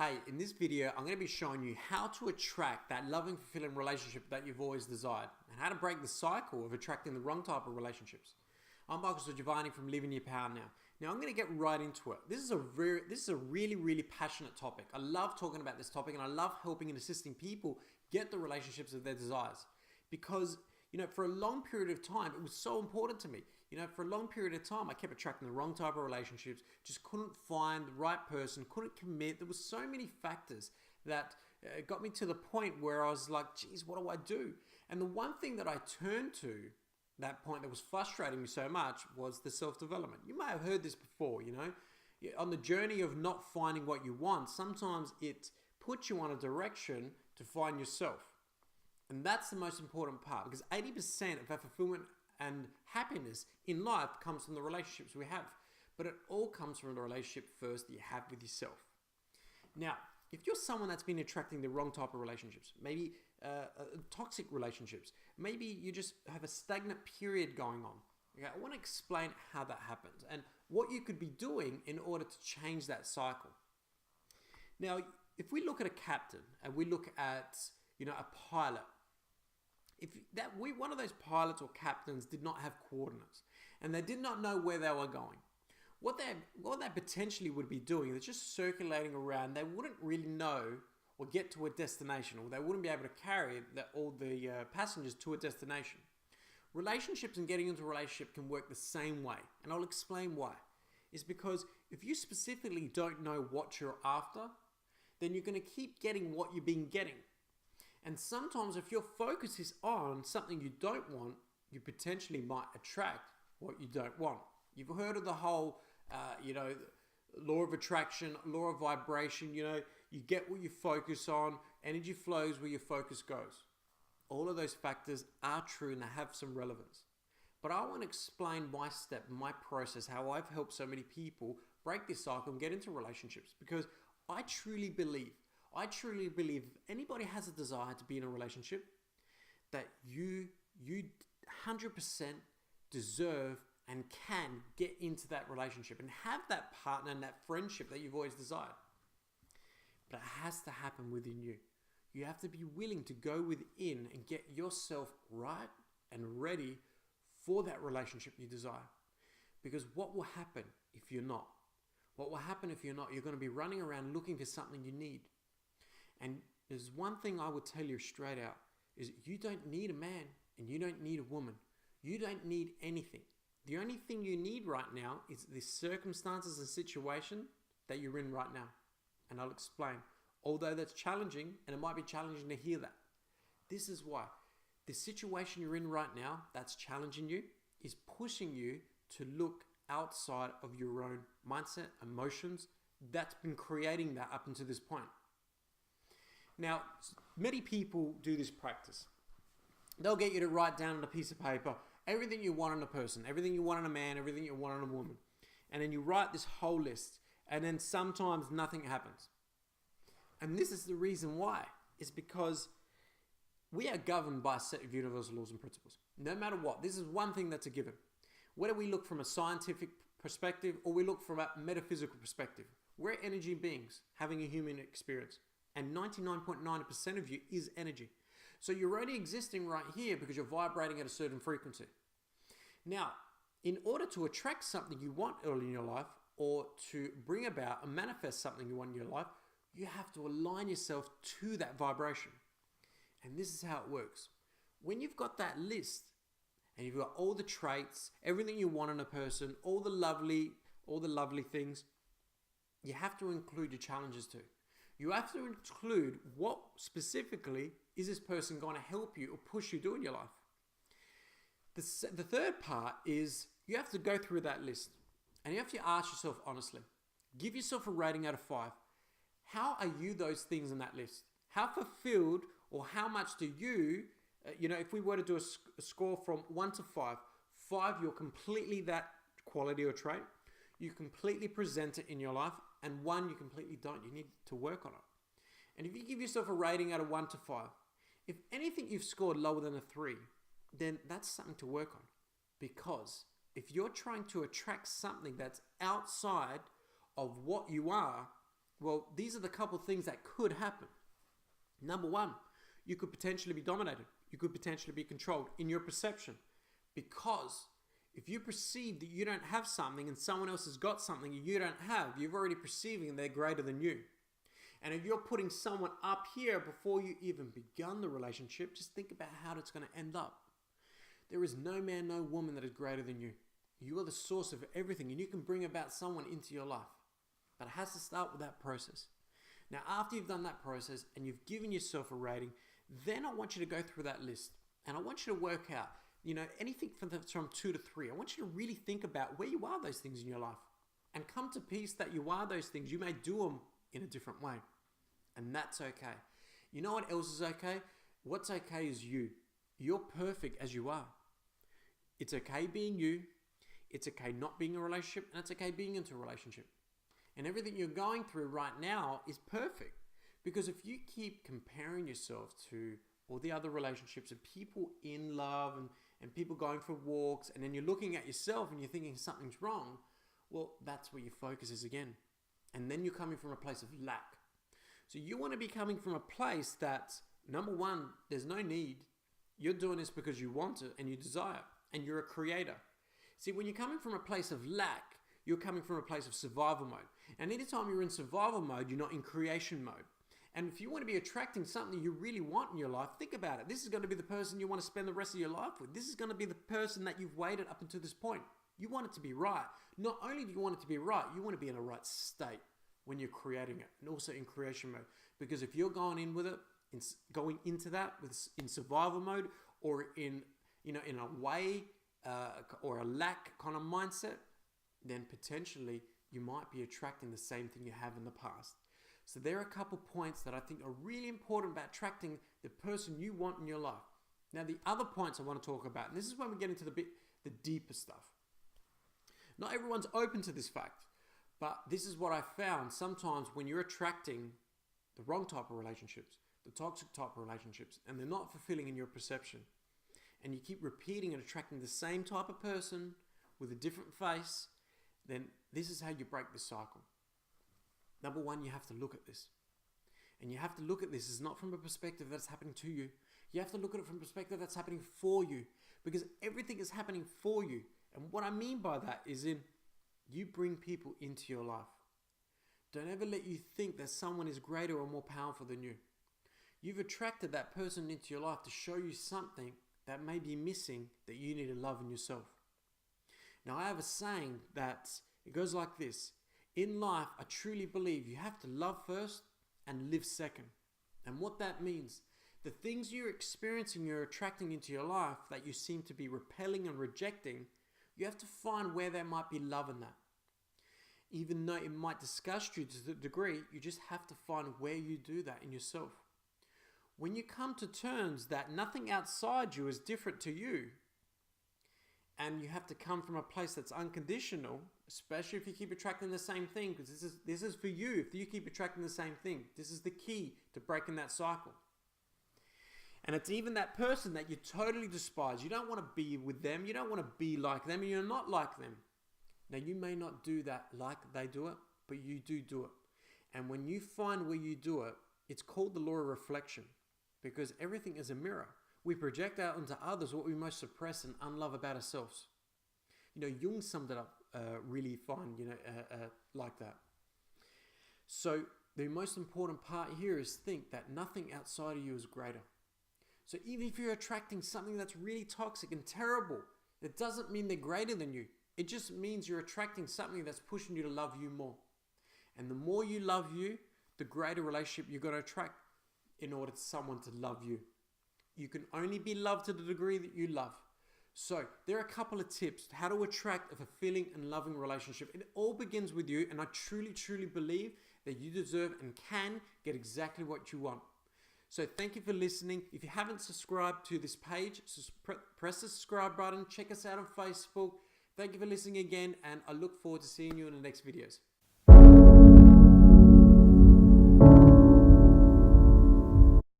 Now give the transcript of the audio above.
Hey, in this video, I'm going to be showing you how to attract that loving, fulfilling relationship that you've always desired and how to break the cycle of attracting the wrong type of relationships. I'm Marcus Giovanni from Living Your Power Now. Now, I'm going to get right into it. This is a really passionate topic. I love talking about this topic and I love helping and assisting people get the relationships of their desires because for a long period of time, it was so important to me. For a long period of time, I kept attracting the wrong type of relationships, just couldn't find the right person, couldn't commit. There was so many factors that got me to the point where I was like, geez, what do I do? And the one thing that I turned to, that point that was frustrating me so much, was the self-development. You may have heard this before, on the journey of not finding what you want, sometimes it puts you on a direction to find yourself. And that's the most important part because 80% of our fulfillment and happiness in life comes from the relationships we have. But it all comes from the relationship first that you have with yourself. Now, if you're someone that's been attracting the wrong type of relationships, maybe toxic relationships, maybe you just have a stagnant period going on. Okay, I want to explain how that happens and what you could be doing in order to change that cycle. Now, if we look at a captain and we look at a pilot, one of those pilots or captains did not have coordinates and they did not know where they were going, what they potentially would be doing is just circulating around. They wouldn't really know or get to a destination, or they wouldn't be able to carry all the passengers to a destination. Relationships and getting into a relationship can work the same way, and I'll explain why. It's because if you specifically don't know what you're after, then you're going to keep getting what you've been getting. And sometimes if your focus is on something you don't want, you potentially might attract what you don't want. You've heard of the whole, law of attraction, law of vibration. You get what you focus on, energy flows where your focus goes. All of those factors are true and they have some relevance. But I want to explain my step, my process, how I've helped so many people break this cycle and get into relationships because I truly believe if anybody has a desire to be in a relationship, that you 100% deserve and can get into that relationship and have that partner and that friendship that you've always desired. But it has to happen within you. You have to be willing to go within and get yourself right and ready for that relationship you desire. Because what will happen if you're not? What will happen if you're not? You're going to be running around looking for something you need. And there's one thing I would tell you straight out is you don't need a man and you don't need a woman. You don't need anything. The only thing you need right now is the circumstances and situation that you're in right now. And I'll explain. Although that's challenging, and it might be challenging to hear that. This is why. The situation you're in right now that's challenging you is pushing you to look outside of your own mindset, emotions. That's been creating that up until this point. Now, many people do this practice. They'll get you to write down on a piece of paper everything you want in a person, everything you want in a man, everything you want in a woman. And then you write this whole list. And then sometimes nothing happens. And this is the reason why. It's because we are governed by a set of universal laws and principles. No matter what. This is one thing that's a given. Whether we look from a scientific perspective or we look from a metaphysical perspective, we're energy beings having a human experience. And 99.9% of you is energy. So you're only existing right here because you're vibrating at a certain frequency. Now, in order to attract something you want early in your life or to bring about and manifest something you want in your life, you have to align yourself to that vibration. And this is how it works. When you've got that list and you've got all the traits, everything you want in a person, all the lovely things, you have to include your challenges too. You have to include what specifically is this person going to help you or push you to do in your life. The third part is you have to go through that list and you have to ask yourself honestly. Give yourself a rating out of 5. How are you those things in that list? How fulfilled or how much do you, if we were to do a score from 1 to 5, 5 you're completely that quality or trait. You completely present it in your life, and 1 you completely don't. You need to work on it. And if you give yourself a rating out of 1 to 5, if anything you've scored lower than a 3, then that's something to work on. Because if you're trying to attract something that's outside of what you are, Well, these are the couple things that could happen. Number one, you could potentially be dominated. You could potentially be controlled in your perception. Because if you perceive that you don't have something and someone else has got something you don't have, you're already perceiving they're greater than you. And if you're putting someone up here before you even begun the relationship, just think about how it's going to end up. There is no man, no woman that is greater than you. You are the source of everything, and you can bring about someone into your life. But it has to start with that process. Now, after you've done that process and you've given yourself a rating, then I want you to go through that list. And I want you to work out, anything from 2 to 3. I want you to really think about where you are those things in your life. And come to peace that you are those things. You may do them in a different way. And that's okay. You know what else is okay? What's okay is you. You're perfect as you are. It's okay being you. It's okay not being in a relationship. And it's okay being into a relationship. And everything you're going through right now is perfect. Because if you keep comparing yourself to all the other relationships and people in love and people going for walks, and then you're looking at yourself and you're thinking something's wrong, well, that's where your focus is again. And then you're coming from a place of lack. So you want to be coming from a place that, number one, there's no need. You're doing this because you want it and you desire, and you're a creator. See, when you're coming from a place of lack, you're coming from a place of survival mode. And anytime you're in survival mode, you're not in creation mode. And if you want to be attracting something you really want in your life, think about it. This is going to be the person you want to spend the rest of your life with. This is going to be the person that you've waited up until this point. You want it to be right. Not only do you want it to be right, you want to be in a right state when you're creating it, and also in creation mode. Because if you're going in with it, going into that in survival mode, or in a way or a lack kind of mindset, then potentially you might be attracting the same thing you have in the past. So there are a couple points that I think are really important about attracting the person you want in your life. Now, the other points I want to talk about, and this is when we get into the deeper stuff. Not everyone's open to this fact, but this is what I found. Sometimes when you're attracting the wrong type of relationships, the toxic type of relationships, and they're not fulfilling in your perception, and you keep repeating and attracting the same type of person with a different face, then this is how you break the cycle. Number one, you have to look at this. And you have to look at this as not from a perspective that's happening to you. You have to look at it from a perspective that's happening for you. Because everything is happening for you. And what I mean by that is you bring people into your life. Don't ever let you think that someone is greater or more powerful than you. You've attracted that person into your life to show you something that may be missing that you need to love in yourself. Now, I have a saying that it goes like this. In life, I truly believe you have to love first and live second. And what that means, the things you're experiencing, you're attracting into your life that you seem to be repelling and rejecting, you have to find where there might be love in that. Even though it might disgust you to the degree, you just have to find where you do that in yourself. When you come to terms that nothing outside you is different to you, and you have to come from a place that's unconditional, especially if you keep attracting the same thing, because this is for you. If you keep attracting the same thing, this is the key to breaking that cycle. And it's even that person that you totally despise. You don't want to be with them. You don't want to be like them. And you're not like them. Now, you may not do that like they do it, but you do it. And when you find where you do it, it's called the law of reflection, because everything is a mirror. We project out onto others what we most suppress and unlove about ourselves. Jung summed it up really fine, like that. So the most important part here is think that nothing outside of you is greater. So even if you're attracting something that's really toxic and terrible, it doesn't mean they're greater than you. It just means you're attracting something that's pushing you to love you more. And the more you love you, the greater relationship you're going to attract in order for someone to love you. You can only be loved to the degree that you love. So there are a couple of tips how to attract a fulfilling and loving relationship. It all begins with you, and I truly, truly believe that you deserve and can get exactly what you want. So thank you for listening. If you haven't subscribed to this page, press the subscribe button. Check us out on Facebook. Thank you for listening again, and I look forward to seeing you in the next videos.